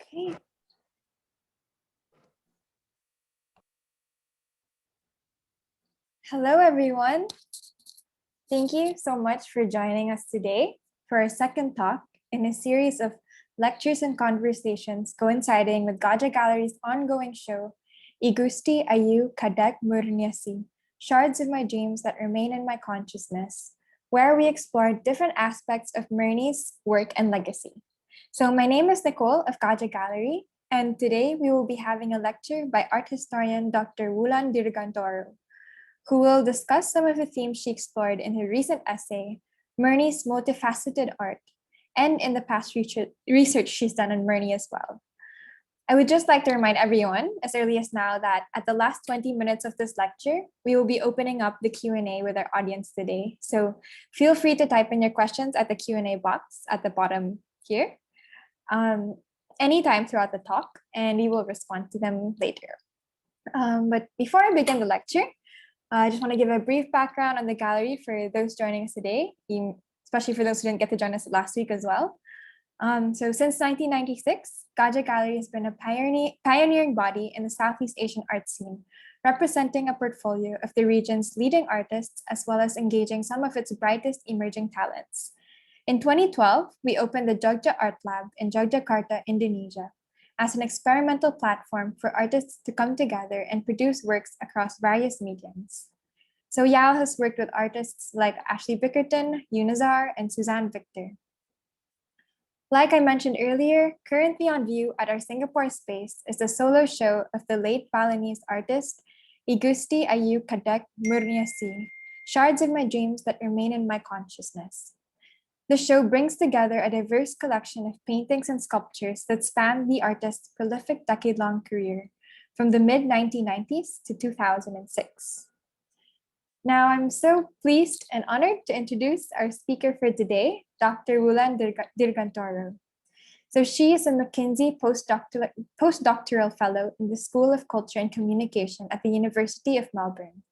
Okay. Hello, everyone. Thank you so much for joining us today for our second talk in a series of lectures and conversations coinciding with Gajah Gallery's ongoing show, Igusti IGAK Murniasih, Shards of My Dreams That Remain in My Consciousness, where we explore different aspects of Murni's work and legacy. So my name is Nicole of Gajah Gallery, and today we will be having a lecture by art historian Dr. Wulan Dirgantoro, who will discuss some of the themes she explored in her recent essay, Murni's Multifaceted Art, and in the past research she's done on Murni as well. I would just like to remind everyone, as early as now, that at the last 20 minutes of this lecture, we will be opening up the Q&A with our audience today. So feel free to type in your questions at the Q&A box at the bottom here, anytime throughout the talk, and we will respond to them later. But before I begin the lecture, I just want to give a brief background on the gallery for those joining us today, especially for those who didn't get to join us last week as well. So since 1996, Gajah Gallery has been a pioneering body in the Southeast Asian art scene, representing a portfolio of the region's leading artists, as well as engaging some of its brightest emerging talents. In 2012, we opened the Jogja Art Lab in Yogyakarta, Indonesia, as an experimental platform for artists to come together and produce works across various mediums. So Yao has worked with artists like Ashley Bickerton, Unazar, and Suzanne Victor. Like I mentioned earlier, currently on view at our Singapore space is the solo show of the late Balinese artist, Igusti IGAK Murniasih, Shards of My Dreams That Remain in My Consciousness. The show brings together a diverse collection of paintings and sculptures that span the artist's prolific decade-long career from the mid-1990s to 2006. Now, I'm so pleased and honored to introduce our speaker for today, Dr. Wulan Dirgantoro. So she is a McKinsey postdoctoral fellow in the School of Culture and Communication at the University of Melbourne.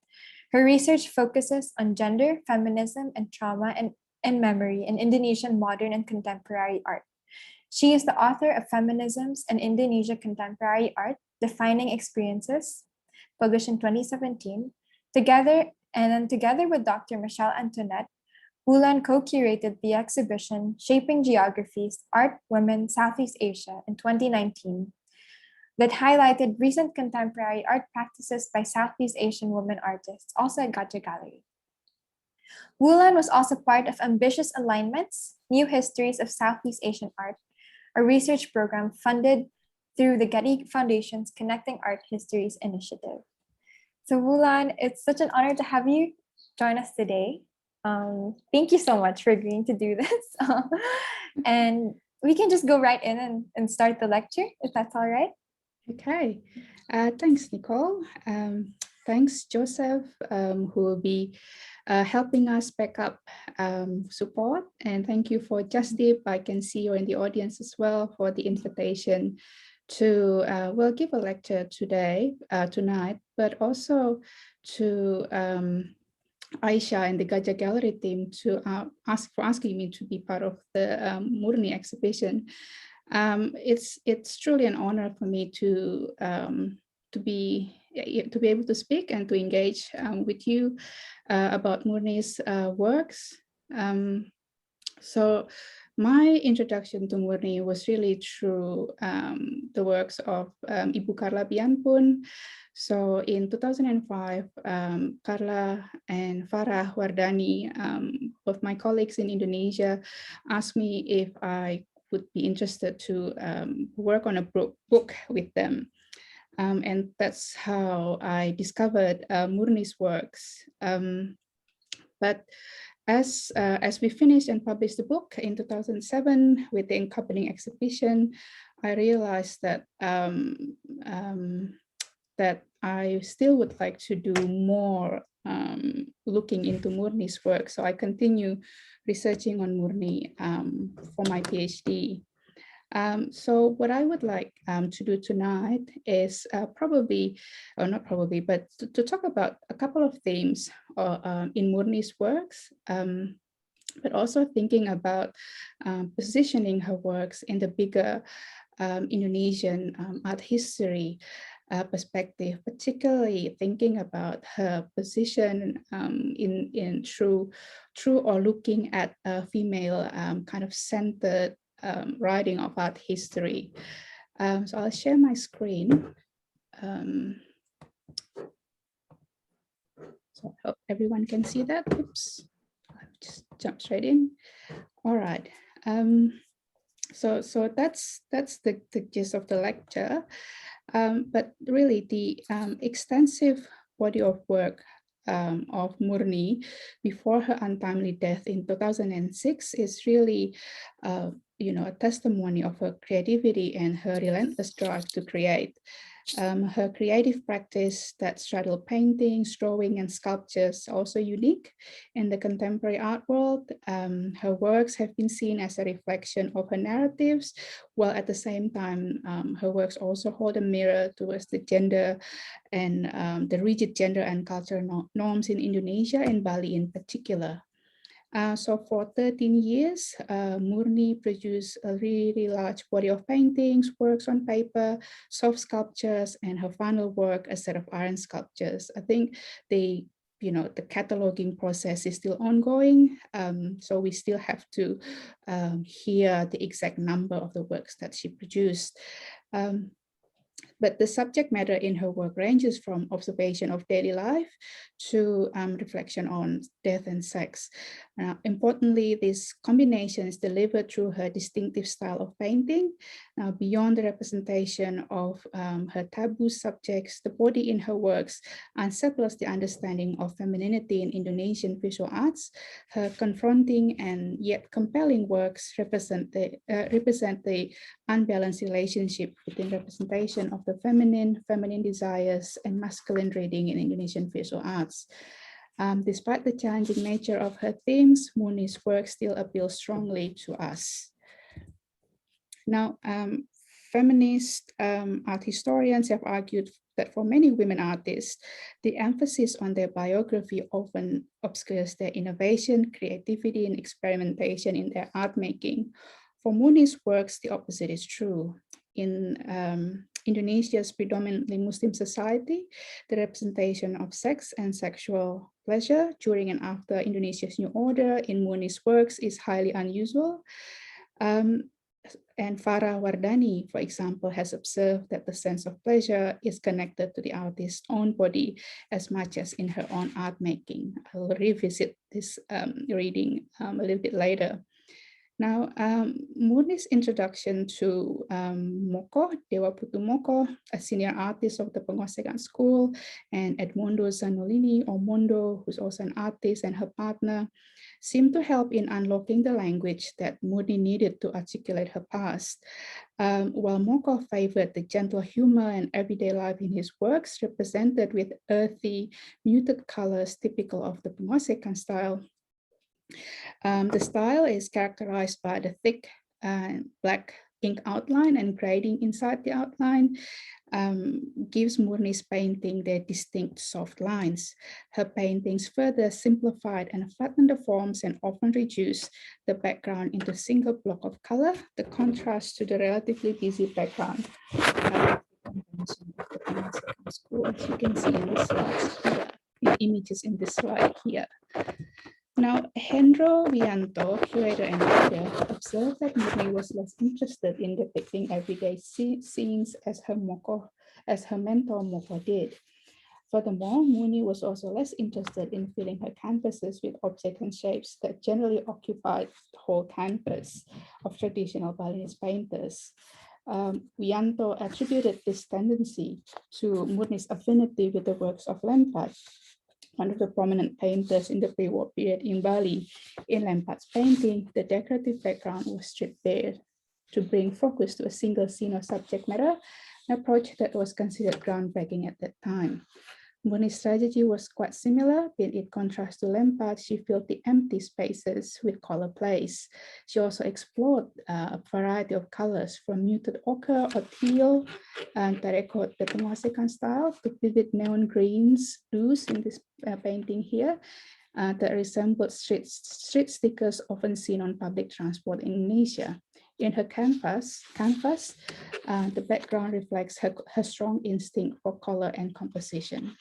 Her research focuses on gender, feminism, and trauma and memory in Indonesian modern and contemporary art. She is the author of Feminisms and Indonesia Contemporary Art, Defining Experiences, published in 2017. Together with Dr. Michelle Antoinette, Wulan co-curated the exhibition Shaping Geographies, Art, Women, Southeast Asia in 2019 that highlighted recent contemporary art practices by Southeast Asian women artists, also at Gajah Gallery. Wulan was also part of Ambitious Alignments, New Histories of Southeast Asian Art, a research program funded through the Getty Foundation's Connecting Art Histories initiative. So Wulan, it's such an honor to have you join us today. Thank you so much for agreeing to do this. And we can just go right in and start the lecture, if that's all right. Okay, thanks, Nicole. Thanks, Joseph, who will be helping us back up support. And thank you for Justip. I can see you in the audience as well for the invitation to give a lecture tonight, but also to Aisha and the Gajah Gallery team to asking me to be part of the Murni exhibition. It's truly an honor for me to be able to speak and to engage with you about Murni's works. So my introduction to Murni was really through the works of Ibu Carla Bianpun. So in 2005, Carla and Farah Wardani, both my colleagues in Indonesia, asked me if I would be interested to work on a book with them. And that's how I discovered Murni's works. But as we finished and published the book in 2007 with the accompanying exhibition, I realized that that I still would like to do more looking into Murni's work. So I continue researching on Murni for my PhD. So what I would like to do tonight is but to talk about a couple of themes in Murni's works, but also thinking about positioning her works in the bigger Indonesian art history perspective, particularly thinking about her position in through or looking at a female kind of centered writing of art history. So I'll share my screen. So I hope everyone can see that. Oops, I'll just jump straight in. All right. So that's the gist of the lecture. But really the extensive body of work of Murni before her untimely death in 2006 is really a testimony of her creativity and her relentless drive to create. Her creative practice that straddled paintings, drawing, and sculptures also unique in the contemporary art world. Her works have been seen as a reflection of her narratives, while at the same time, her works also hold a mirror towards the gender and the rigid gender and cultural norms in Indonesia and Bali in particular. So for 13 years, Murni produced a really large body of paintings, works on paper, soft sculptures, and her final work, a set of iron sculptures. I think the cataloging process is still ongoing, so we still have to hear the exact number of the works that she produced. But the subject matter in her work ranges from observation of daily life to reflection on death and sex. Importantly, this combination is delivered through her distinctive style of painting. Beyond the representation of her taboo subjects, the body in her works unsettles the understanding of femininity in Indonesian visual arts. Her confronting and yet compelling works represent the unbalanced relationship between representation of the feminine desires, and masculine reading in Indonesian visual arts. Despite the challenging nature of her themes, Murni's work still appeals strongly to us. Now, feminist art historians have argued that for many women artists, the emphasis on their biography often obscures their innovation, creativity, and experimentation in their art making. For Murni's works, the opposite is true. In Indonesia's predominantly Muslim society, the representation of sex and sexual pleasure during and after Indonesia's new order in Murni's works is highly unusual. And Farah Wardani, for example, has observed that the sense of pleasure is connected to the artist's own body as much as in her own art making. I will revisit this reading a little bit later. Now, Murni's introduction to Moko, Dewa Putu Moko, a senior artist of the Pengosekan School, and Edmundo Zanolini, or Mondo, who's also an artist, and her partner, seemed to help in unlocking the language that Murni needed to articulate her past. While Moko favored the gentle humor and everyday life in his works, represented with earthy, muted colors typical of the Pengosekan style, the style is characterized by the thick black ink outline and grading inside the outline, gives Murni's painting their distinct soft lines. Her paintings further simplified and flattened the forms and often reduced the background into a single block of color, the contrast to the relatively busy background. School, as you can see in the slides here, the images in this slide here. Now, Hendro Wianto, curator and writer, observed that Murni was less interested in depicting everyday scenes as her mentor Moko did. Furthermore, Murni was also less interested in filling her canvases with objects and shapes that generally occupied the whole canvas of traditional Balinese painters. Wianto attributed this tendency to Murni's affinity with the works of Lampard, one of the prominent painters in the pre-war period in Bali. In Lampard's painting, the decorative background was stripped bare to bring focus to a single scene or subject matter, an approach that was considered groundbreaking at that time. Murni's strategy was quite similar, but in contrast to Lampard, she filled the empty spaces with color plays. She also explored a variety of colors from muted ochre or teal and terracotta, the Pengosekan style, to vivid neon greens, blues in this painting here, that resembled street stickers often seen on public transport in Indonesia. In her canvas, the background reflects her strong instinct for color and composition.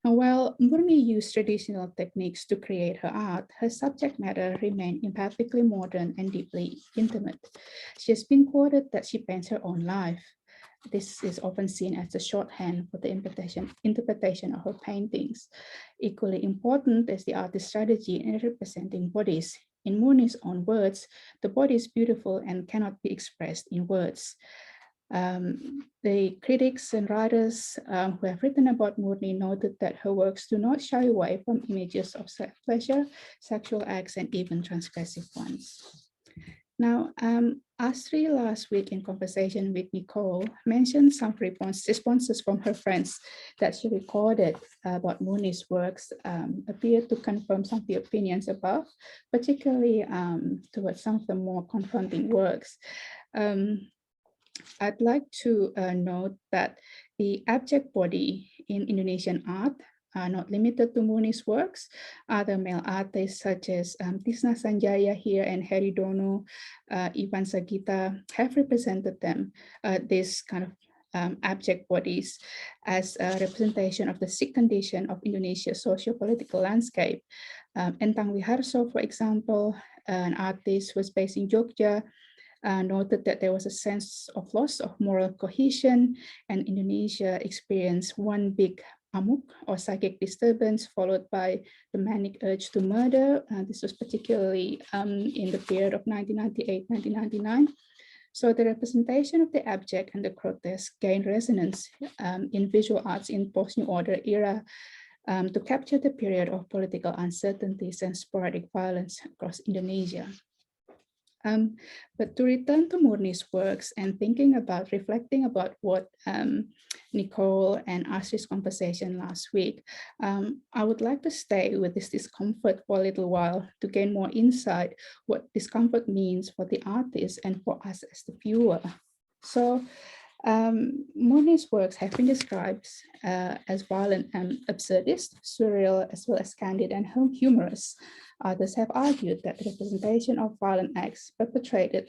And while Murni used traditional techniques to create her art, her subject matter remained empathically modern and deeply intimate. She has been quoted that she paints her own life. This is often seen as a shorthand for the interpretation of her paintings. Equally important is the artist's strategy in representing bodies. In Murni's own words, the body is beautiful and cannot be expressed in words. The critics and writers who have written about Murni noted that her works do not shy away from images of pleasure, sexual acts, and even transgressive ones. Now, Astri last week in conversation with Nicole mentioned some responses from her friends that she recorded about Murni's works appeared to confirm some of the opinions above, particularly towards some of the more confronting works. I'd like to note that the abject body in Indonesian art are not limited to Murni's works. Other male artists such as Tisna Sanjaya here and Heri Dono, Ivan Sagita have represented them, this kind of abject bodies as a representation of the sick condition of Indonesia's socio-political landscape. Entang Wiharso, for example, an artist who was based in Jogja, noted that there was a sense of loss of moral cohesion, and Indonesia experienced one big amuk or psychic disturbance followed by the manic urge to murder. This was particularly in the period of 1998-1999. So the representation of the abject and the grotesque gained resonance in visual arts in post-New Order era to capture the period of political uncertainties and sporadic violence across Indonesia. But to return to Murni's works and reflecting about what Nicole and Astri's conversation last week, I would like to stay with this discomfort for a little while to gain more insight what discomfort means for the artist and for us as the viewer. So Murni's works have been described as violent and absurdist, surreal, as well as candid and humorous. Others have argued that the representation of violent acts perpetrated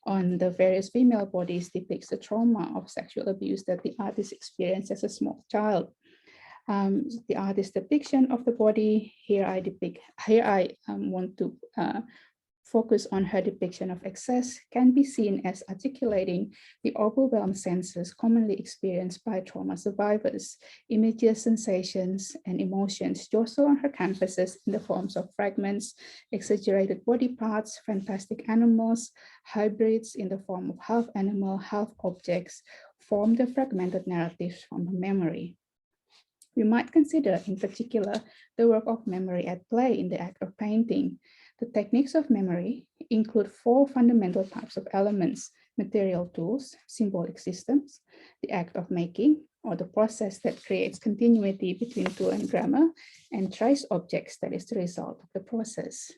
on the various female bodies depicts the trauma of sexual abuse that the artist experienced as a small child. The artist's depiction of the body, here I want to focus on her depiction of excess, can be seen as articulating the overwhelmed senses commonly experienced by trauma survivors, images, sensations, and emotions jostle on her canvases in the forms of fragments, exaggerated body parts, fantastic animals, hybrids in the form of half animal, half objects, form the fragmented narratives from her memory. We might consider, in particular, the work of memory at play in the act of painting. The techniques of memory include 4 fundamental types of elements: material tools, symbolic systems, the act of making, or the process that creates continuity between tool and grammar, and trace objects that is the result of the process.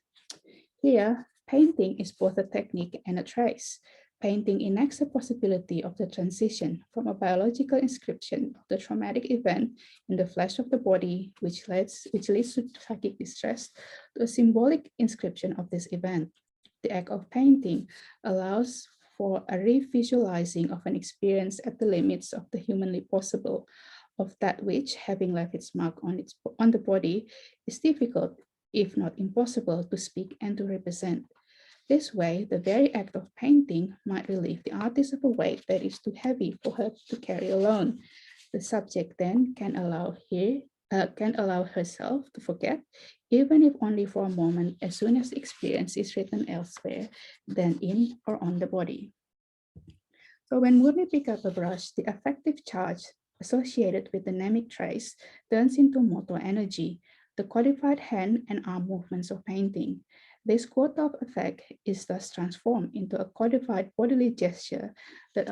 Here, painting is both a technique and a trace. Painting enacts the possibility of the transition from a biological inscription of the traumatic event in the flesh of the body, which leads to psychic distress, to a symbolic inscription of this event. The act of painting allows for a revisualizing of an experience at the limits of the humanly possible, of that which, having left its mark on the body, is difficult, if not impossible, to speak and to represent. This way, the very act of painting might relieve the artist of a weight that is too heavy for her to carry alone. The subject then can allow herself to forget, even if only for a moment, as soon as the experience is written elsewhere than in or on the body. So when Murni picks up a brush, the affective charge associated with the mnemic trace turns into motor energy, the codified hand and arm movements of painting. This quote-up effect is thus transformed into a codified bodily gesture that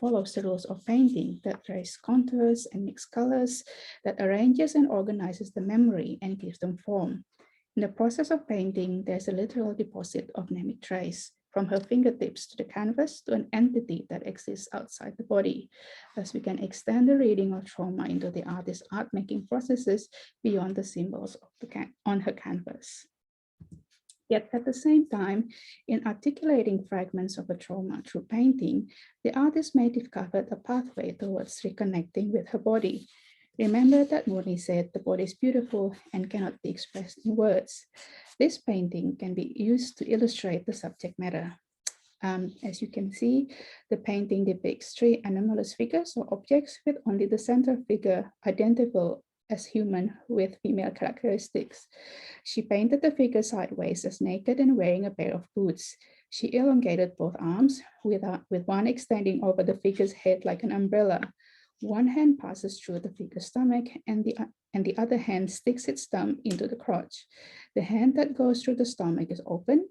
follows the rules of painting, that traces contours and mixes colors, that arranges and organizes the memory and gives them form. In the process of painting, there's a literal deposit of mnemic trace, from her fingertips to the canvas to an entity that exists outside the body. Thus, we can extend the reading of trauma into the artist's art-making processes beyond the symbols on her canvas. Yet at the same time, in articulating fragments of a trauma through painting, the artist may discover a pathway towards reconnecting with her body. Remember that Murni said the body is beautiful and cannot be expressed in words. This painting can be used to illustrate the subject matter. As you can see, the painting depicts three anomalous figures or objects with only the center figure identifiable as human with female characteristics. She painted the figure sideways as naked and wearing a pair of boots. She elongated both arms with one extending over the figure's head like an umbrella. One hand passes through the figure's stomach and the other hand sticks its thumb into the crotch. The hand that goes through the stomach is open,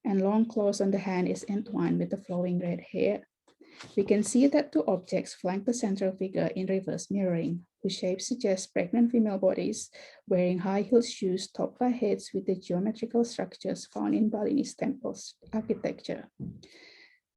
and long claws on the hand is entwined with the flowing red hair. We can see that two objects flank the central figure in reverse mirroring, whose shapes suggest pregnant female bodies wearing high-heeled shoes topped by heads with the geometrical structures found in Balinese temples architecture.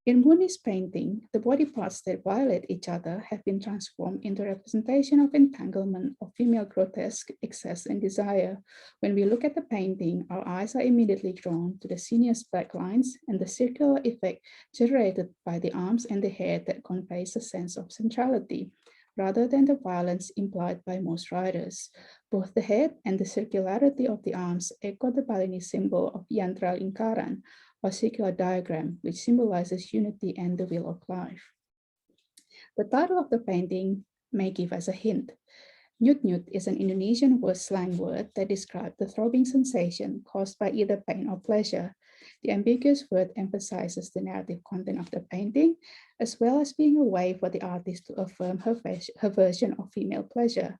In Murni's painting, the body parts that violate each other have been transformed into representation of entanglement of female grotesque, excess, and desire. When we look at the painting, our eyes are immediately drawn to the sinuous black lines and the circular effect generated by the arms and the hair that conveys a sense of centrality, rather than the violence implied by most writers. Both the head and the circularity of the arms echo the Balinese symbol of yantra lingkaran, or circular diagram, which symbolizes unity and the will of life. The title of the painting may give us a hint. Nyut-nyut is an Indonesian slang word that describes the throbbing sensation caused by either pain or pleasure. The ambiguous word emphasizes the narrative content of the painting, as well as being a way for the artist to affirm her version of female pleasure.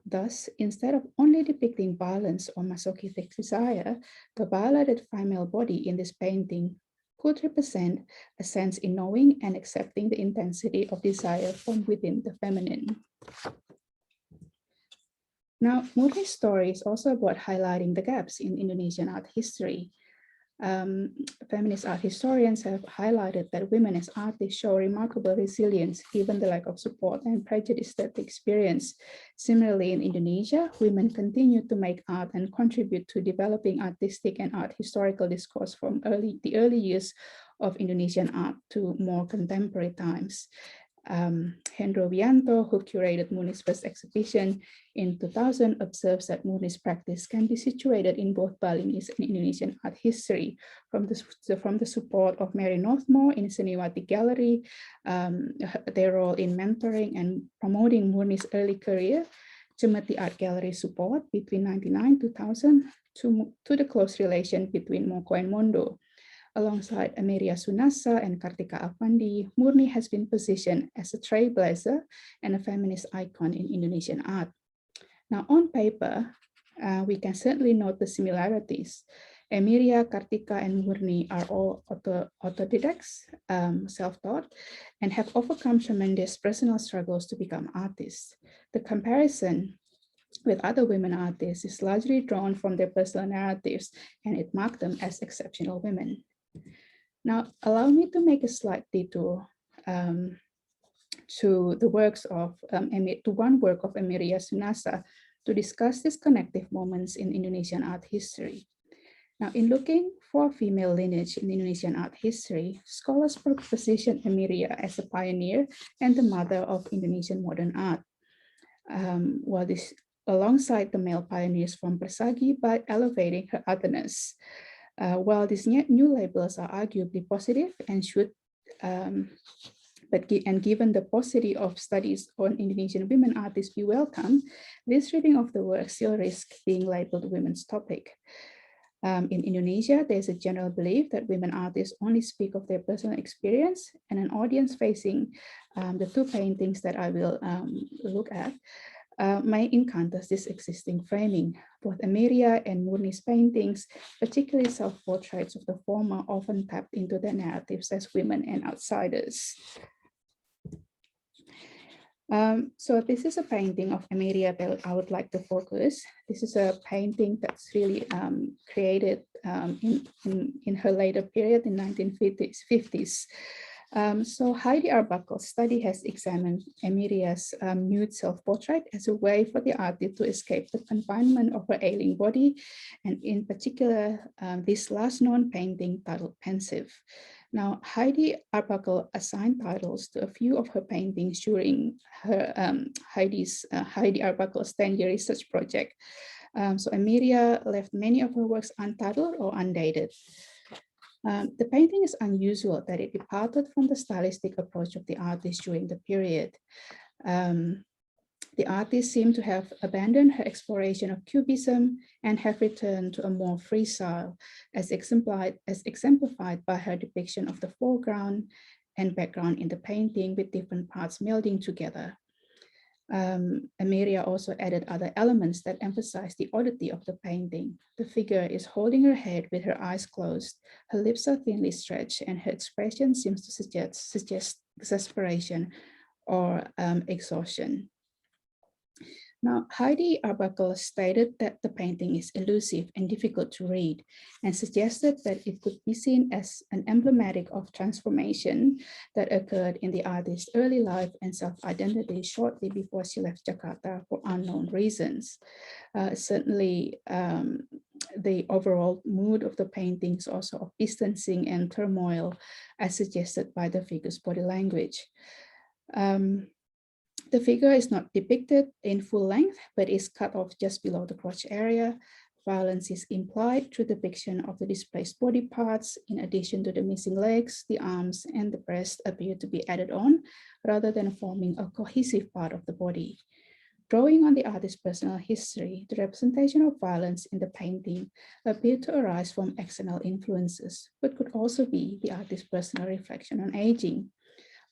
Thus, instead of only depicting violence or masochistic desire, the violated female body in this painting could represent a sense in knowing and accepting the intensity of desire from within the feminine. Now, Murni's story is also about highlighting the gaps in Indonesian art history. Feminist art historians have highlighted that women as artists show remarkable resilience given the lack of support and prejudice that they experience. Similarly, in Indonesia, women continue to make art and contribute to developing artistic and art historical discourse from the early years of Indonesian art to more contemporary times. Hendro Wianto, who curated Murni's first exhibition in 2000, observes that Murni's practice can be situated in both Balinese and Indonesian art history, from the support of Mary Northmore in Seniwati Gallery, their role in mentoring and promoting Murni's early career, Cemeti Art Gallery support between 1999-2000, to the close relation between Moko and Mondo. Alongside Ameria Sunasa and Kartika Affandi, Murni has been positioned as a trailblazer and a feminist icon in Indonesian art. Now, on paper, we can certainly note the similarities. Ameria, Kartika, and Murni are all autodidacts, self-taught, and have overcome tremendous personal struggles to become artists. The comparison with other women artists is largely drawn from their personal narratives, and it marked them as exceptional women. Now, allow me to make a slight detour to the works of one work of Ameria Sunasa to discuss these connective moments in Indonesian art history. Now, in looking for female lineage in Indonesian art history, scholars position Ameria as a pioneer and the mother of Indonesian modern art, alongside the male pioneers from Persagi by elevating her otherness. While these new labels are arguably positive and should, given the paucity of studies on Indonesian women artists be welcome, this reading of the work still risks being labeled women's topic. In Indonesia, there's a general belief that women artists only speak of their personal experience, and an audience facing the two paintings that I will look at may encounter this existing framing. Both Ameria and Murni's paintings, particularly self-portraits of the former, often tapped into their narratives as women and outsiders. So this is a painting of Ameria that I would like to focus. This is a painting that's really created in her later period in 1950s. So Heidi Arbuckle's study has examined Emilia's nude self-portrait as a way for the artist to escape the confinement of her ailing body, and in particular, this last known painting titled Pensive. Now, Heidi Arbuckle assigned titles to a few of her paintings during her Heidi Arbuckle's 10-year research project. So Emilia left many of her works untitled or undated. The painting is unusual that it departed from the stylistic approach of the artist during the period. The artist seemed to have abandoned her exploration of cubism and have returned to a more free style, as exemplified by her depiction of the foreground and background in the painting, with different parts melding together. Emilia also added other elements that emphasize the oddity of the painting. The figure is holding her head with her eyes closed, her lips are thinly stretched, and her expression seems to suggest exasperation or exhaustion. Now, Heidi Arbuckle stated that the painting is elusive and difficult to read, and suggested that it could be seen as an emblematic of transformation that occurred in the artist's early life and self-identity shortly before she left Jakarta for unknown reasons. Certainly, the overall mood of the painting is also of distancing and turmoil, as suggested by the figure's body language. The figure is not depicted in full length, but is cut off just below the crotch area. Violence is implied through depiction of the displaced body parts. In addition to the missing legs, the arms and the breast appear to be added on, rather than forming a cohesive part of the body. Drawing on the artist's personal history, the representation of violence in the painting appeared to arise from external influences, but could also be the artist's personal reflection on aging.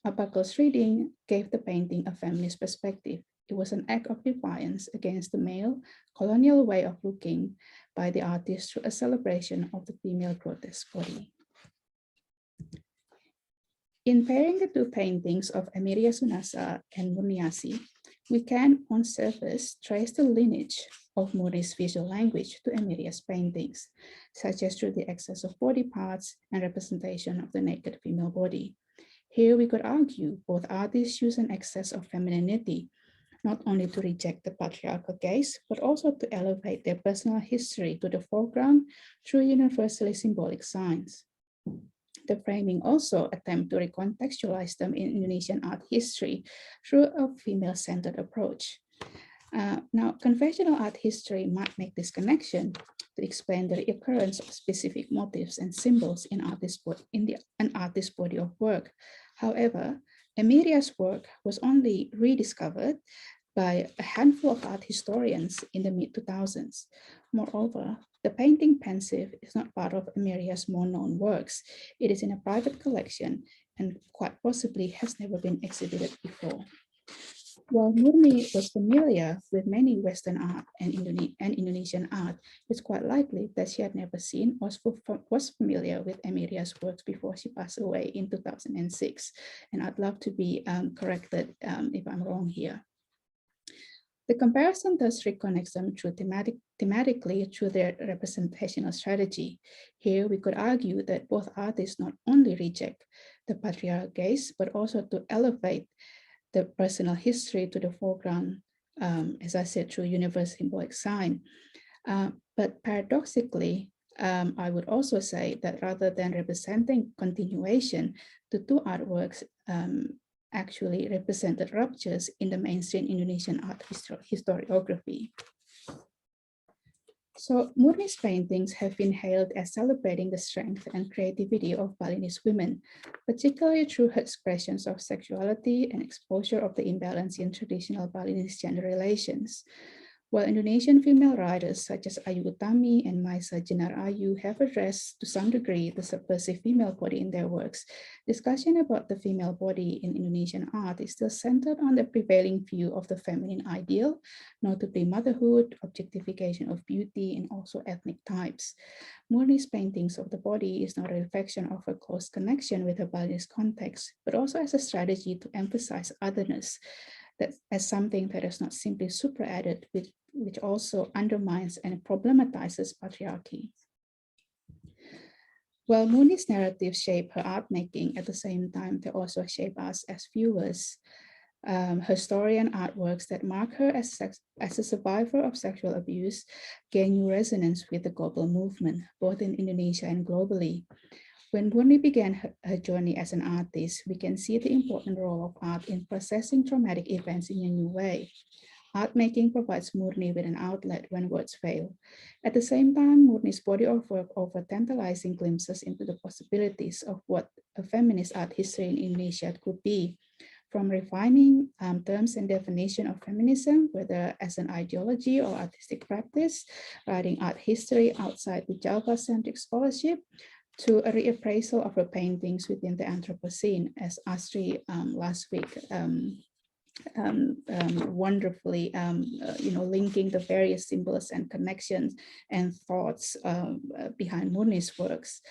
Arbuckle's reading gave the painting a feminist perspective. It was an act of defiance against the male, colonial way of looking by the artist through a celebration of the female grotesque body. In pairing the two paintings of Emilia Sunasa and Murniasih, we can, on surface, trace the lineage of Murni's visual language to Emilia's paintings, such as through the excess of body parts and representation of the naked female body. Here we could argue both artists use an excess of femininity, not only to reject the patriarchal gaze, but also to elevate their personal history to the foreground through universally symbolic signs. The framing also attempts to recontextualize them in Indonesian art history through a female-centered approach. Now, conventional art history might make this connection to explain the occurrence of specific motifs and symbols in an artist's body of work. However, Emilia's work was only rediscovered by a handful of art historians in the mid-2000s. Moreover, the painting Pensive is not part of Emilia's more known works. It is in a private collection and quite possibly has never been exhibited before. While Murni was familiar with many Western art and Indonesian art, it's quite likely that she had never seen or was familiar with Emilia's works before she passed away in 2006. And I'd love to be corrected if I'm wrong here. The comparison thus reconnects them thematically through their representational strategy. Here we could argue that both artists not only reject the patriarchal gaze, but also to elevate the personal history to the foreground, as I said, through universal symbolic sign. But paradoxically, I would also say that rather than representing continuation, the two artworks actually represented ruptures in the mainstream Indonesian art historiography. So Murni's paintings have been hailed as celebrating the strength and creativity of Balinese women, particularly through her expressions of sexuality and exposure of the imbalance in traditional Balinese gender relations. While Indonesian female writers such as Ayu Utami and Maisa Jenar Ayu have addressed to some degree the subversive female body in their works, discussion about the female body in Indonesian art is still centered on the prevailing view of the feminine ideal, notably motherhood, objectification of beauty, and also ethnic types. Murni's paintings of the body is not a reflection of her close connection with her Balinese context, but also as a strategy to emphasize otherness, that as something that is not simply superadded, which also undermines and problematizes patriarchy. While Murni's narratives shape her art making, at the same time, they also shape us as viewers. Her story and artworks that mark her as a survivor of sexual abuse gain new resonance with the global movement, both in Indonesia and globally. When Murni began her journey as an artist, we can see the important role of art in processing traumatic events in a new way. Art making provides Murni with an outlet when words fail. At the same time, Murni's body of work offers tantalizing glimpses into the possibilities of what a feminist art history in Indonesia could be, from refining terms and definition of feminism, whether as an ideology or artistic practice, writing art history outside the Java-centric scholarship, to a reappraisal of her paintings within the Anthropocene, as Astri last week wonderfully, linking the various symbols and connections and thoughts behind Murni's works.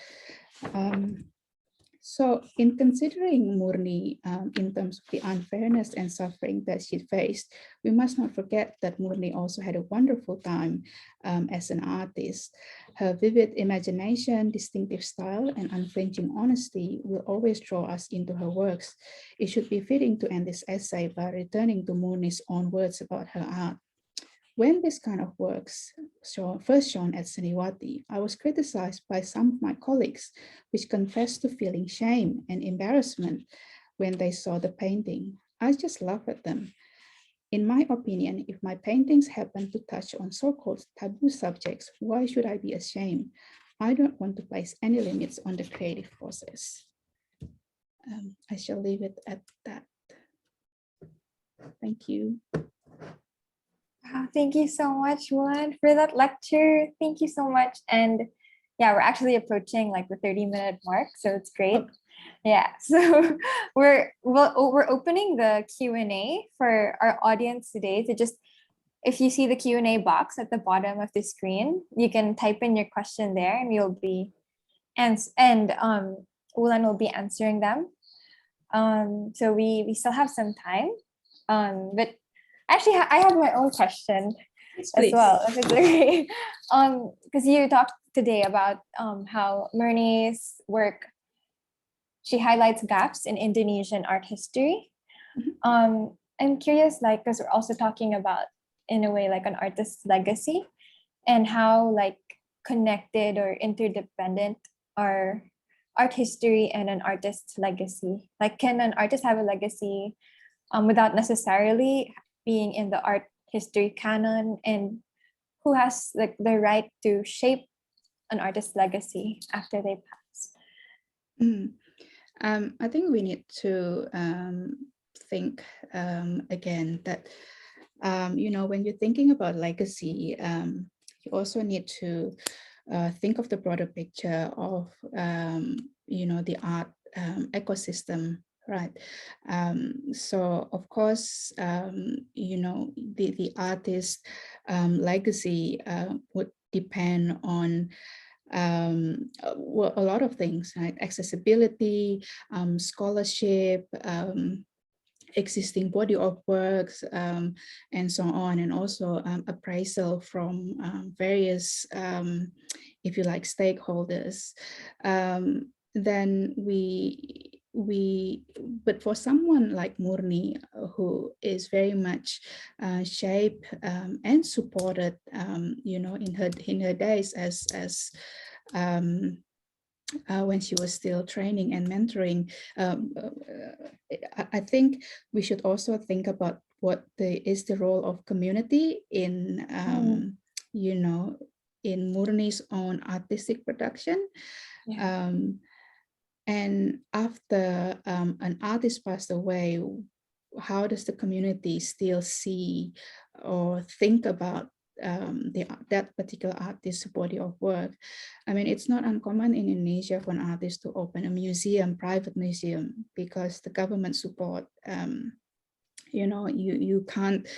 So in considering Murni in terms of the unfairness and suffering that she faced, we must not forget that Murni also had a wonderful time as an artist. Her vivid imagination, distinctive style, and unflinching honesty will always draw us into her works. It should be fitting to end this essay by returning to Murni's own words about her art. When this kind of works first shown at Seniwati, I was criticized by some of my colleagues, which confessed to feeling shame and embarrassment when they saw the painting. I just laughed at them. In my opinion, if my paintings happen to touch on so-called taboo subjects, why should I be ashamed? I don't want to place any limits on the creative process. I shall leave it at that. Thank you. Wow, thank you so much, Wulan, for that lecture. Thank you so much. And yeah, we're actually approaching like the 30-minute mark, so it's great. Oh. Yeah, so we're opening the Q&A for our audience today. To just, if you see the Q&A box at the bottom of the screen, you can type in your question there, and Wulan will be answering them. So we still have some time, but actually, I have my own question as well, if it's okay. Because you talked today about how Murni's work, she highlights gaps in Indonesian art history. I'm curious, like, because we're also talking about, in a way, like an artist's legacy, and how like connected or interdependent are art history and an artist's legacy. Like, can an artist have a legacy without necessarily being in the art history canon, and who has like the right to shape an artist's legacy after they pass? I think we need to think again that, when you're thinking about legacy, you also need to think of the broader picture of, the art ecosystem. Right. So of course, the artist's legacy would depend on a lot of things, right? Accessibility, scholarship, existing body of works, and so on, and also appraisal from various, if you like, stakeholders. Then but for someone like Murni, who is very much shaped and supported, in her days as when she was still training and mentoring, I think we should also think about what is the role of community in, in Murni's own artistic production. Yeah. And after an artist passed away, how does the community still see or think about that particular artist's body of work? I mean, it's not uncommon in Indonesia for an artist to open a museum, private museum, because the government support you can't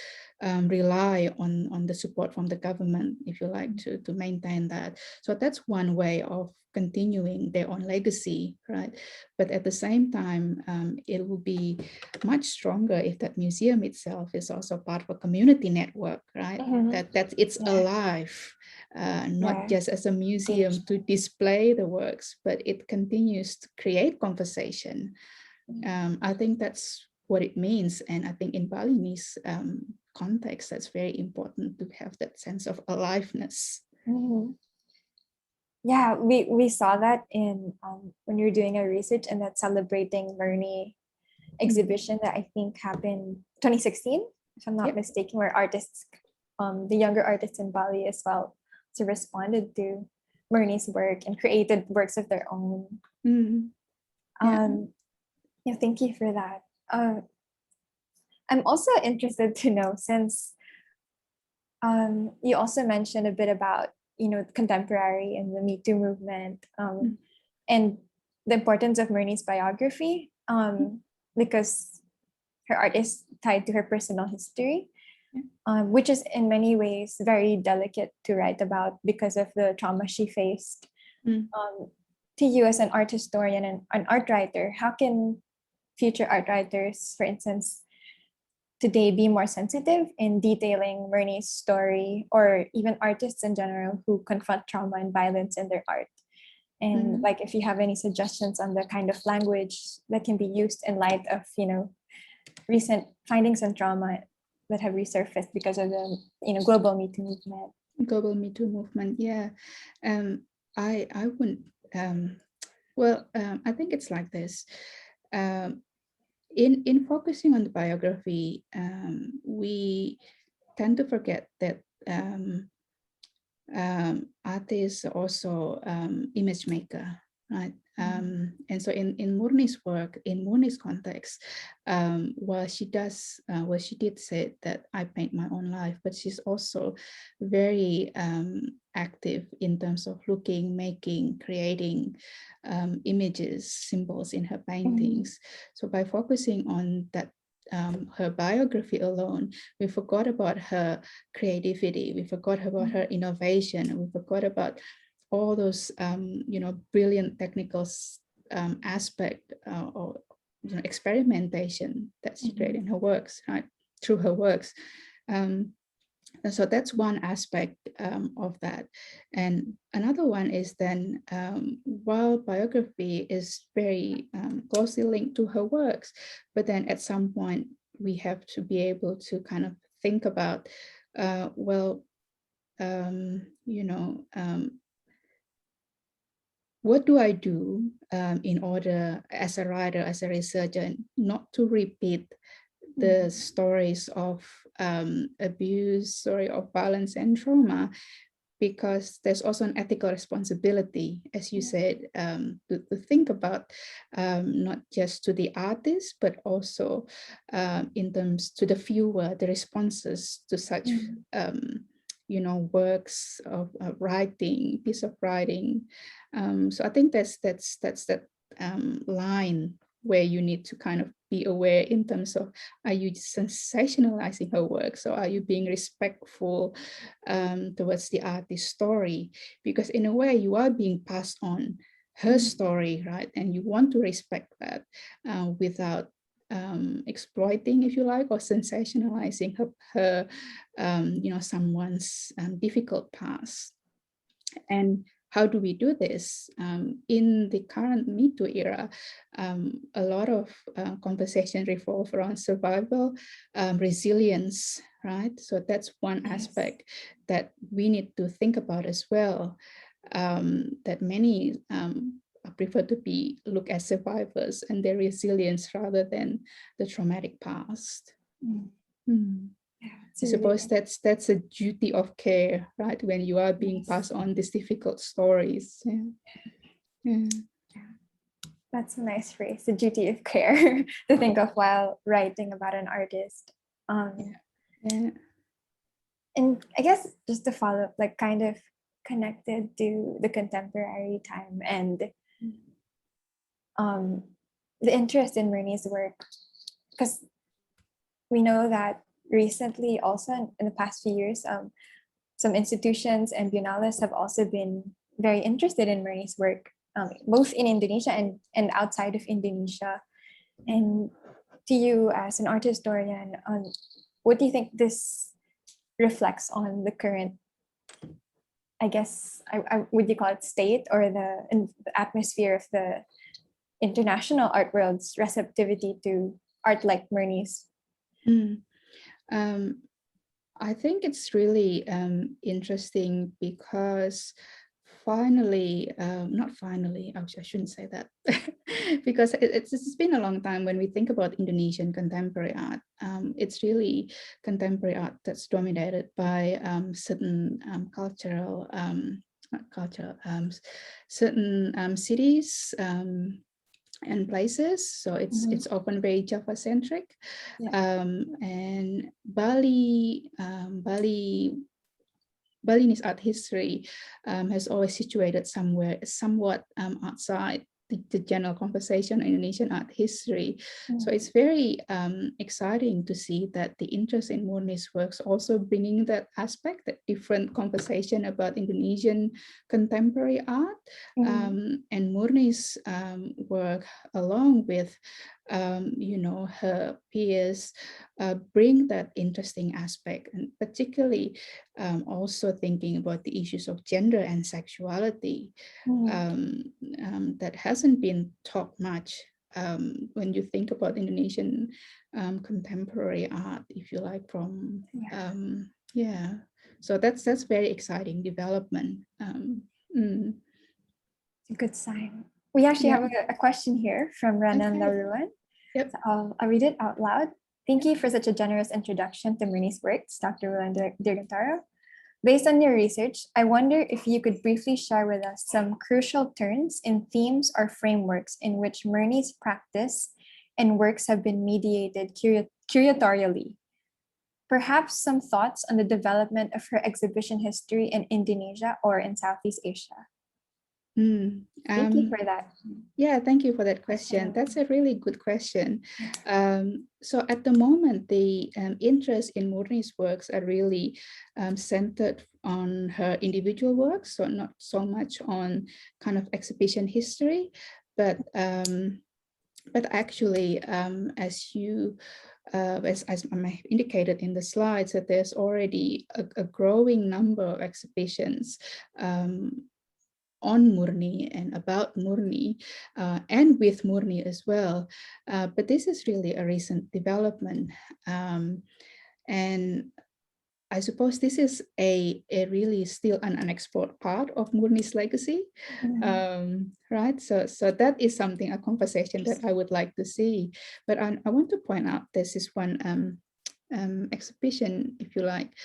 rely on the support from the government, if you like, to maintain that. So that's one way of continuing their own legacy, right? But at the same time, it will be much stronger if that museum itself is also part of a community network, right? That it's alive, not just as a museum to display the works, but it continues to create conversation. I think that's what it means. And I think in Balinese context, that's very important to have that sense of aliveness. Yeah, we saw that in when you're doing a research and that Celebrating Murni exhibition that I think happened 2016, if I'm not mistaken, where artists, the younger artists in Bali as well, so responded to Murni's work and created works of their own. Thank you for that. I'm also interested to know, since you also mentioned a bit about contemporary and the Me Too movement, and the importance of Murni's biography, because her art is tied to her personal history, which is in many ways very delicate to write about because of the trauma she faced. To you as an art historian and an art writer, how can future art writers, for instance, today be more sensitive in detailing Murni's story, or even artists in general who confront trauma and violence in their art? And like, if you have any suggestions on the kind of language that can be used in light of, recent findings on trauma that have resurfaced because of the, global Me Too movement. Global Me Too movement, yeah. I wouldn't, I think it's like this. In focusing on the biography, we tend to forget that artists are also image maker, right? And so in Murni's work, in Murni's context, while she did say that I paint my own life, but she's also very active in terms of looking, making, creating images, symbols in her paintings. So by focusing on that, her biography alone, we forgot about her creativity, we forgot about her innovation, and we forgot about all those brilliant technical aspect or experimentation that she created in her works, right, through her works. And so that's one aspect of that. And another one is then, while biography is very closely linked to her works, but then at some point we have to be able to kind of think about, what do I do in order, as a writer, as a researcher, not to repeat the stories of abuse, story of violence and trauma, because there's also an ethical responsibility, as you said, to think about not just to the artist, but also in terms to the viewer, the responses to such works of writing, piece of writing. So I think that's that line where you need to kind of be aware in terms of, are you sensationalizing her work? So are you being respectful towards the artist's story? Because in a way you are being passed on her story, right? And you want to respect that without exploiting, if you like, or sensationalizing her someone's difficult past. And how do we do this? In the current Me Too era, a lot of conversation revolve around survival, resilience, right? So that's one aspect that we need to think about as well, that many prefer to look as survivors and their resilience rather than the traumatic past. I suppose that's a duty of care, right? When you are being passed on these difficult stories. That's a nice phrase, the duty of care, to think of while writing about an artist. And I guess just to follow up, like kind of connected to the contemporary time and the interest in Murni's work, because we know that recently also in the past few years, some institutions and biennales have also been very interested in Murni's work, both in Indonesia and outside of Indonesia. And to you as an art historian, what do you think this reflects on the current, I guess, would you call it state or the atmosphere of the international art world's receptivity to art like Murni's? I think it's really interesting because finally, not finally, I shouldn't say that, because it's been a long time when we think about Indonesian contemporary art. It's really contemporary art that's dominated by certain certain cities and places. So it's often very Java-centric. Yeah. And Balinese art history has always situated somewhat outside the general conversation on Indonesian art history. So it's very exciting to see that the interest in Murni's works also bringing that aspect, that different conversation about Indonesian contemporary art. And Murni's work, along with her peers, bring that interesting aspect, and particularly also thinking about the issues of gender and sexuality that hasn't been talked much when you think about Indonesian contemporary art, if you like, from so that's very exciting development. It's a good sign. We actually have a question here from Renan Laruan. Yep. So I'll read it out loud. Thank you for such a generous introduction to Murni's works, Dr. Wulan Dirgantoro. Based on your research, I wonder if you could briefly share with us some crucial turns in themes or frameworks in which Murni's practice and works have been mediated curatorially. Perhaps some thoughts on the development of her exhibition history in Indonesia or in Southeast Asia. Thank you for that. Yeah, thank you for that question. That's a really good question. So at the moment, the interest in Murni's works are really centered on her individual works, so not so much on kind of exhibition history, but actually, as I indicated in the slides, that there's already a growing number of exhibitions on Murni and about Murni and with Murni as well. But this is really a recent development. And I suppose this is a really still an unexplored part of Murni's legacy, right? So that is something, a conversation that I would like to see. But I want to point out this is one exhibition, if you like,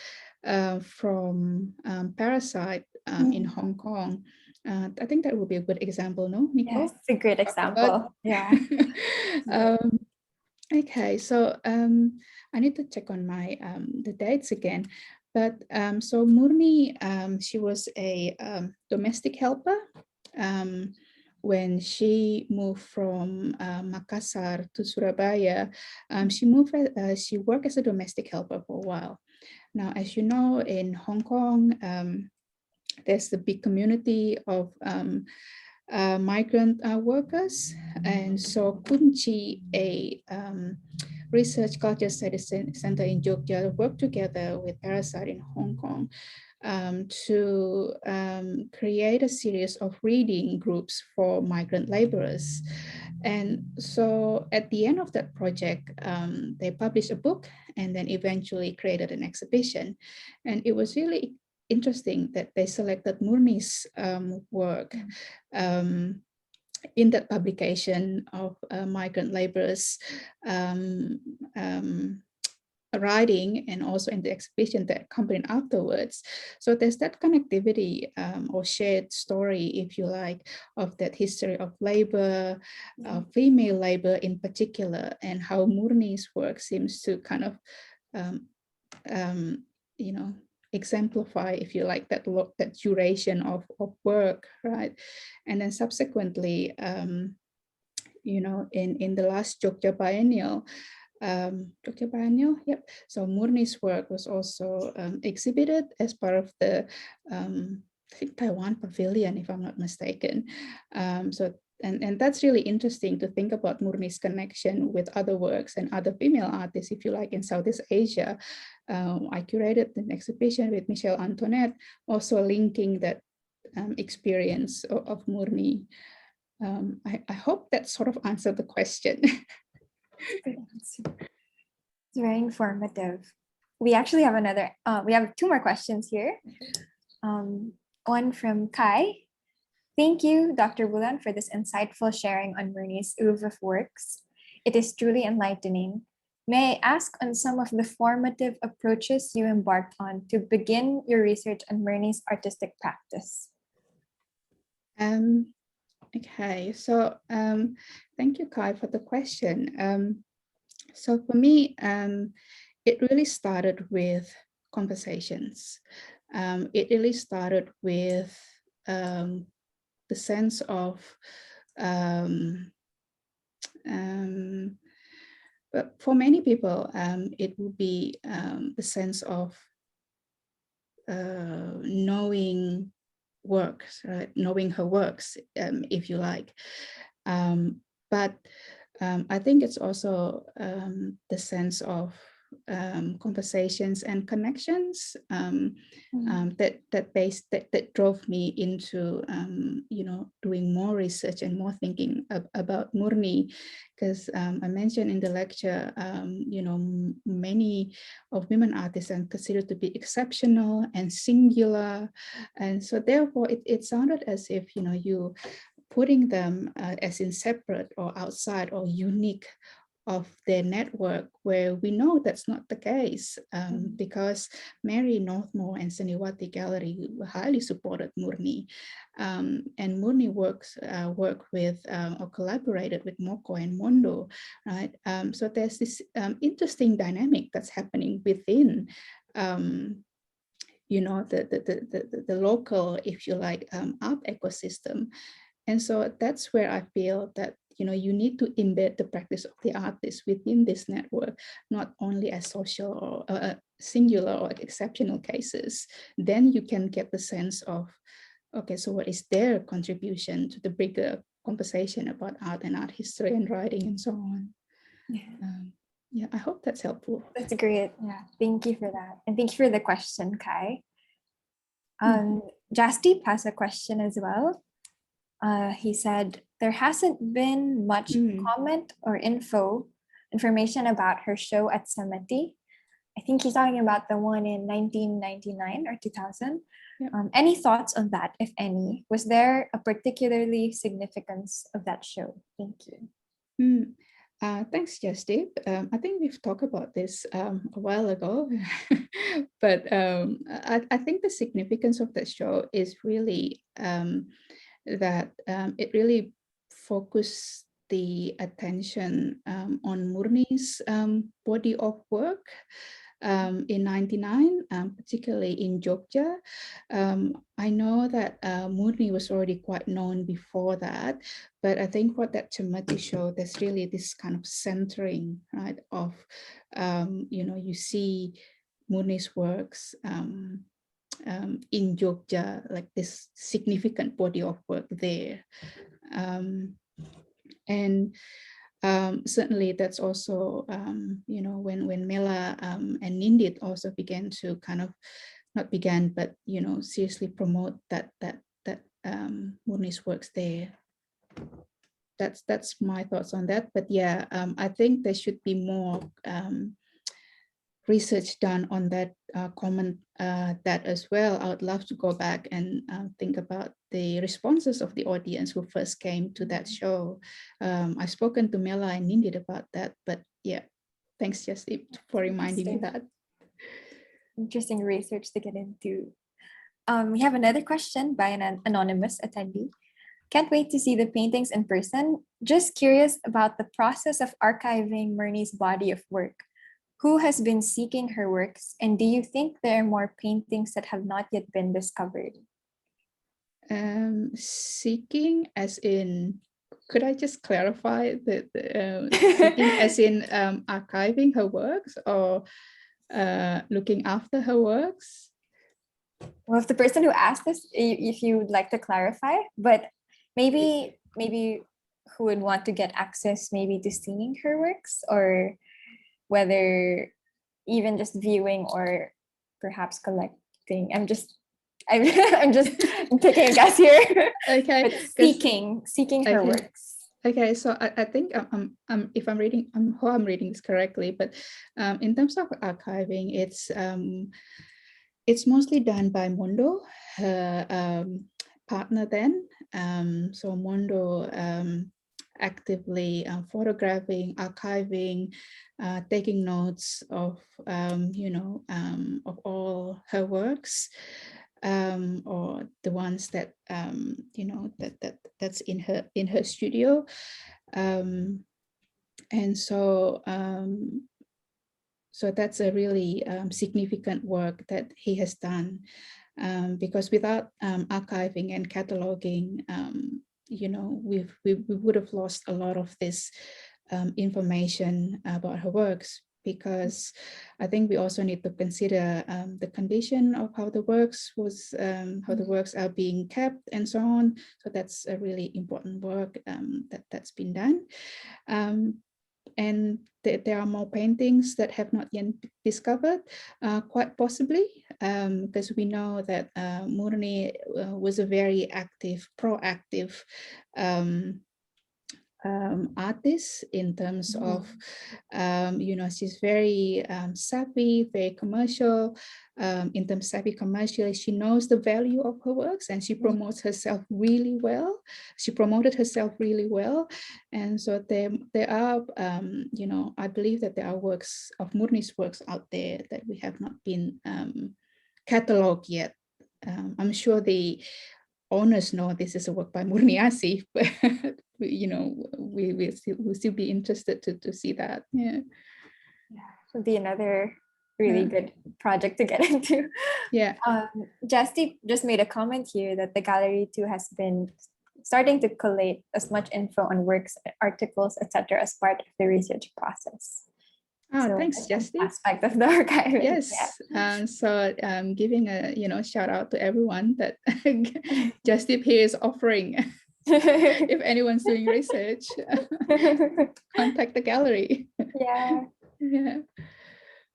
from Parasite in Hong Kong. I think that would be a good example, no, Nicole? Yes, it's a great example. Yeah. Okay, so I need to check on my the dates again. But so Murni, she was a domestic helper. When she moved from Makassar to Surabaya, she worked as a domestic helper for a while. Now, as you know, in Hong Kong, there's the big community of migrant workers, and so Kunci, a research culture studies center in Jogja, worked together with Parasite in Hong Kong to create a series of reading groups for migrant laborers. And so at the end of that project, they published a book and then eventually created an exhibition. And it was really interesting that they selected Murni's work in that publication of migrant laborers writing, and also in the exhibition that accompanied afterwards. So there's that connectivity or shared story, if you like, of that history of labor, female labor in particular, and how Murni's work seems to kind of, exemplify, if you like, that duration of work, right? And then subsequently, in the last Jogja Biennial, Dr. Banyo, yep. So Murni's work was also exhibited as part of the I think Taiwan Pavilion, if I'm not mistaken. And that's really interesting to think about Murni's connection with other works and other female artists, if you like, in Southeast Asia. I curated an exhibition with Michelle Antoinette, also linking that experience of Murni. I hope that sort of answered the question. It's very informative. We actually have we have two more questions here. One from Kai. Thank you, Dr. Wulan, for this insightful sharing on Murni's oeuvre of works. It is truly enlightening. May I ask on some of the formative approaches you embarked on to begin your research on Murni's artistic practice? Okay, so thank you, Kai, for the question. So for me, it really started with conversations. It really started with the sense of, but for many people, it will be the sense of knowing works, right? Knowing her works, if you like. But I think it's also the sense of conversations and connections that drove me into doing more research and more thinking about Murni, because I mentioned in the lecture, many of women artists are considered to be exceptional and singular, and so therefore it sounded as if you putting them as in separate or outside or unique of their network, where we know that's not the case, because Mary Northmore and Seniwati Gallery highly supported Murni, and Murni worked with or collaborated with Moko and Mondo, right? So there's this interesting dynamic that's happening within the local, if you like, art ecosystem. And so that's where I feel that you need to embed the practice of the artist within this network, not only as social or singular or exceptional cases. Then you can get the sense of, okay, so what is their contribution to the bigger conversation about art and art history and writing and so on. Yeah, I hope that's helpful. That's great. Yeah, thank you for that. And thank you for the question, Kai. Jasdeep has a question as well. He said, there hasn't been much comment or information about her show at Sameti. I think he's talking about the one in 1999 or 2000. Yeah. Any thoughts on that, if any? Was there a particularly significance of that show? Thank you. Thanks, Jasdeep. I think we've talked about this a while ago, but I think the significance of that show is really that it really focused the attention on Murni's body of work in 99, particularly in Jogja. I know that Murni was already quite known before that, but I think what that Cemeti showed, there's really this kind of centering, right, of, you see Murni's works in Jogja, like this significant body of work there. And certainly that's also, when Mela and Nindit also began to kind of, not began, but, seriously promote that Murni's works there. That's my thoughts on that. But yeah, I think there should be more research done on that, comment that as well. I would love to go back and think about the responses of the audience who first came to that show. I've spoken to Mela and Nindit about that, but yeah, thanks Jasdeep for reminding me that. Interesting research to get into. We have another question by an anonymous attendee. Can't wait to see the paintings in person. Just curious about the process of archiving Murni's body of work. Who has been seeking her works, and do you think there are more paintings that have not yet been discovered? Seeking as in could I just clarify that seeking as in archiving her works or looking after her works? Well, if the person who asked this, if you would like to clarify, but maybe who would want to get access maybe to seeing her works, or whether even just viewing or perhaps collecting. I'm just taking a guess here. Okay, but seeking her works. Okay, so I think if I'm reading, how I'm reading this correctly, but in terms of archiving, it's mostly done by Mondo, her partner then. So Mondo actively photographing, archiving, taking notes of of all her works, or the ones that that's in her studio, and so so that's a really significant work that he has done, because without archiving and cataloging, we would have lost a lot of this information about her works, because I think we also need to consider the condition of how the works are being kept and so on. So that's a really important work that's been done. And there are more paintings that have not yet been discovered, quite possibly, because we know that Murni was a very active, proactive artist in terms of, she's very savvy, very commercial. In terms of savvy commercially, she knows the value of her works, and she promotes herself really well. She promoted herself really well. And so there are, I believe that there are works of Murni's works out there that we have not been cataloged yet. I'm sure the owners know this is a work by Murniasih, but we'll still be interested to see that. Yeah, would be another really good project to get into. Yeah. Justy just made a comment here that the gallery too has been starting to collate as much info on works, articles, etc. as part of the research process. Oh, so thanks, Justy. Aspect of the archiving. Yes. Yeah. So giving a shout out to everyone that Justy here is offering. If anyone's doing research, contact the gallery. Yeah. Yeah.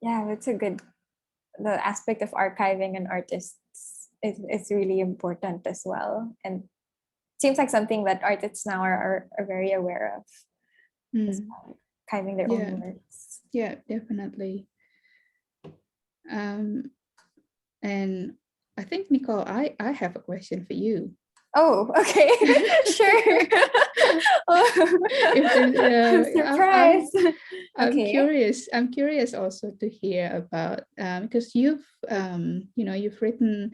Yeah, that's the aspect of archiving an artist is really important as well. And it seems like something that artists now are very aware of. Archiving their own works. Yeah, definitely. And I think, Nicole, I have a question for you. Oh, okay. Sure. Surprise. I'm curious also to hear about, because you've written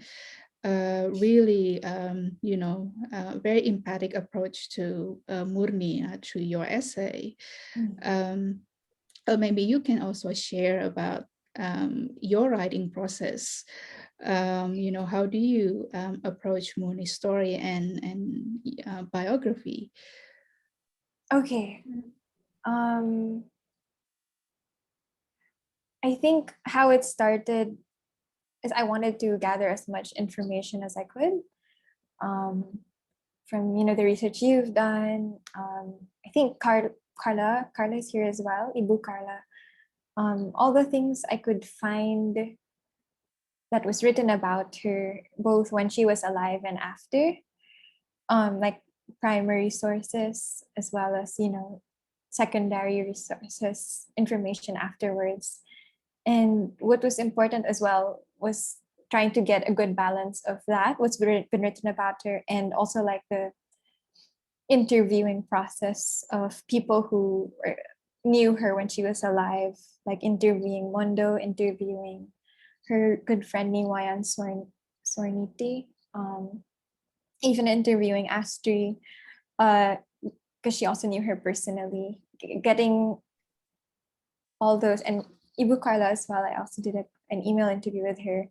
really very empathic approach to Murni through your essay. Or maybe you can also share about your writing process. How do you approach Murni's story and biography? Okay. I think how it started is I wanted to gather as much information as I could from the research you've done. I think Carla is here as well, Ibu Carla. All the things I could find that was written about her, both when she was alive and after, like primary sources as well as secondary resources, information afterwards. And what was important as well was trying to get a good balance of that, what's been written about her, and also like the interviewing process of people who knew her when she was alive, like interviewing Mondo, interviewing her good friend Niwayan Sorniti, even interviewing Astri, because she also knew her personally, getting all those, and Ibu Carla as well. I also did an email interview with her.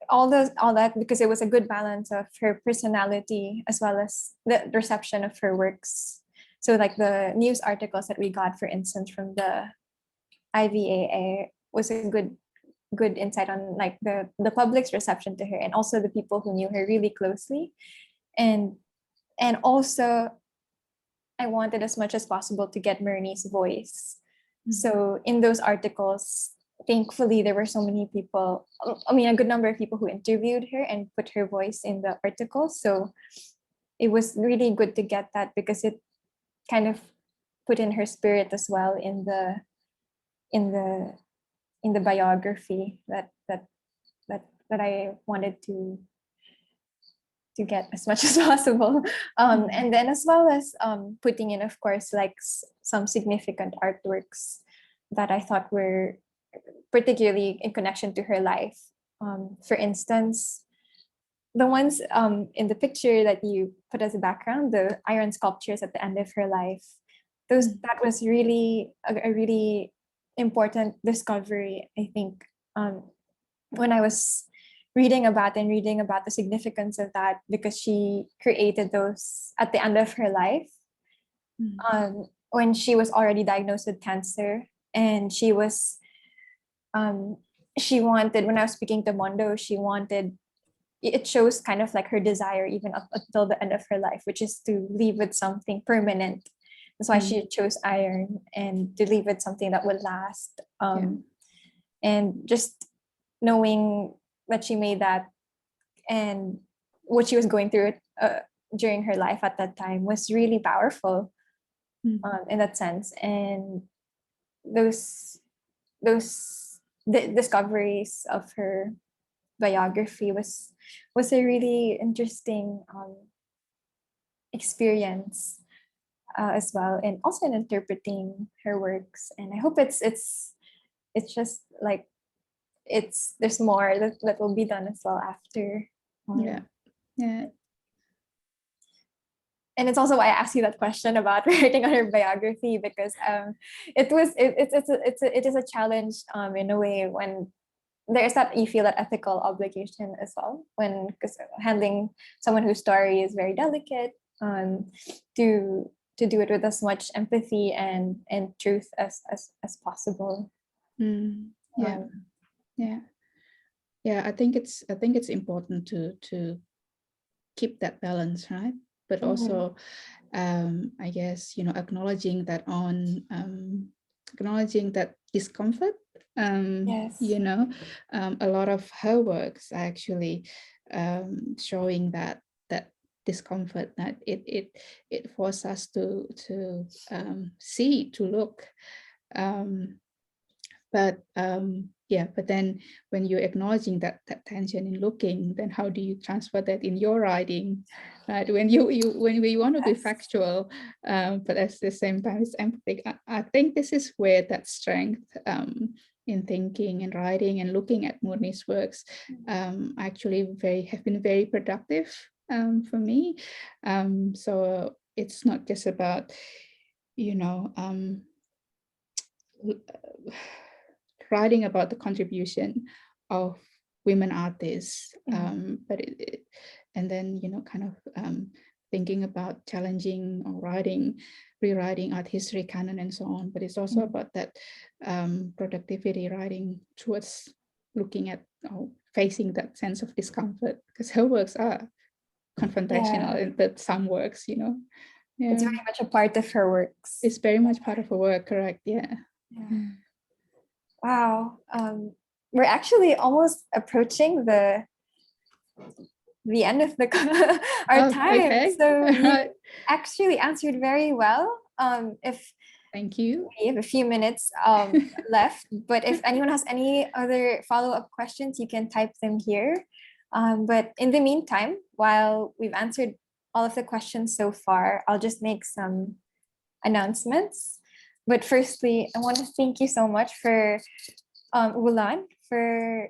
all that because it was a good balance of her personality as well as the reception of her works. So like the news articles that we got, for instance, from the IVAA was a good insight on like the public's reception to her, and also the people who knew her really closely. And also I wanted as much as possible to get Murni's voice. So in those articles, thankfully there were so many people, I mean a good number of people who interviewed her and put her voice in the article. So it was really good to get that because it kind of put in her spirit as well in the biography that I wanted to get as much as possible. And then as well as putting in, of course, like some significant artworks that I thought were particularly in connection to her life. For instance, the ones in the picture that you put as a background, the iron sculptures at the end of her life, that was really a really important discovery, I think, when I was reading about the significance of that, because she created those at the end of her life, when she was already diagnosed with cancer, and she wanted, when I was speaking to Mondo, it shows kind of like her desire even up until the end of her life, which is to leave with something permanent. That's why she chose iron, and to leave with something that would last. And just knowing that she made that, and what she was going through during her life at that time was really powerful in that sense. And those discoveries of her biography was a really interesting experience as well, and also in interpreting her works. And I hope it's just like there's more that will be done as well after. Yeah. And it's also why I asked you that question about writing on her biography, because it is a challenge in a way, when there's that, you feel that ethical obligation as well, because handling someone whose story is very delicate, to do it with as much empathy and truth as possible. I think it's important to keep that balance, right? But also I guess, acknowledging that discomfort. Yes. A lot of her works are actually showing that discomfort, that it forces us to see, to look. But then when you're acknowledging that tension in looking, then how do you transfer that in your writing, right? When we want to be factual, but at the same time it's empathic. I think this is where that strength in thinking and writing and looking at Murni's works actually have been very productive for me. So it's not just about, writing about the contribution of women artists, but and then kind of thinking about challenging or rewriting art history canon and so on. But it's also about that productivity, writing towards looking at or facing that sense of discomfort, because her works are confrontational, but some works, it's very much a part of her works. It's very much part of her work, correct? Yeah. Wow. We're actually almost approaching the end of our time. Okay. So you actually answered very well. Thank you. We have a few minutes left, but if anyone has any other follow-up questions, you can type them here. But in the meantime, while we've answered all of the questions so far, I'll just make some announcements. But firstly, I want to thank you so much for Wulan for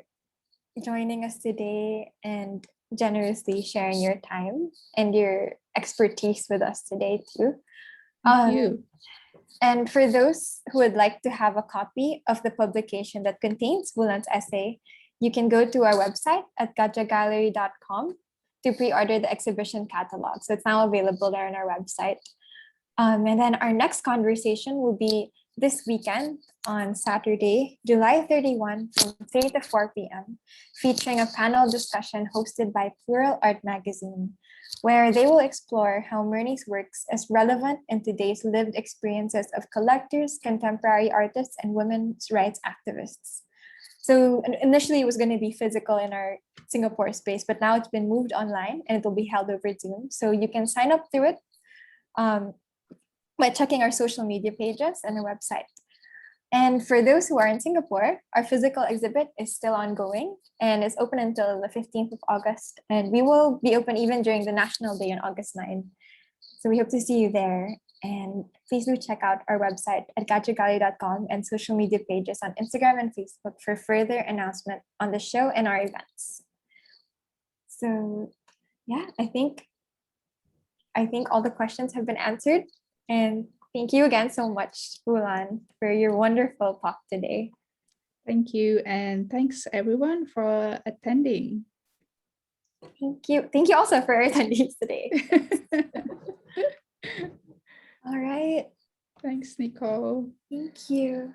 joining us today and generously sharing your time and your expertise with us today too. Thank you. And for those who would like to have a copy of the publication that contains Wulan's essay, you can go to our website at gajagallery.com to pre-order the exhibition catalog. So it's now available there on our website. And then our next conversation will be this weekend on Saturday, July 31 from 3 to 4 p.m., featuring a panel discussion hosted by Plural Art Magazine, where they will explore how Murni's works is relevant in today's lived experiences of collectors, contemporary artists, and women's rights activists. So initially it was going to be physical in our Singapore space, but now it's been moved online and it will be held over Zoom. So you can sign up through it by checking our social media pages and our website. And for those who are in Singapore, our physical exhibit is still ongoing and is open until the 15th of August. And we will be open even during the National Day on August 9. So we hope to see you there. And please do check out our website at gajagallery.com and social media pages on Instagram and Facebook for further announcement on the show and our events. So yeah, I think all the questions have been answered. And thank you again so much, Wulan, for your wonderful talk today. Thank you. And thanks everyone for attending. Thank you. Thank you also for our attendees today. All right. Thanks, Nicole. Thank you.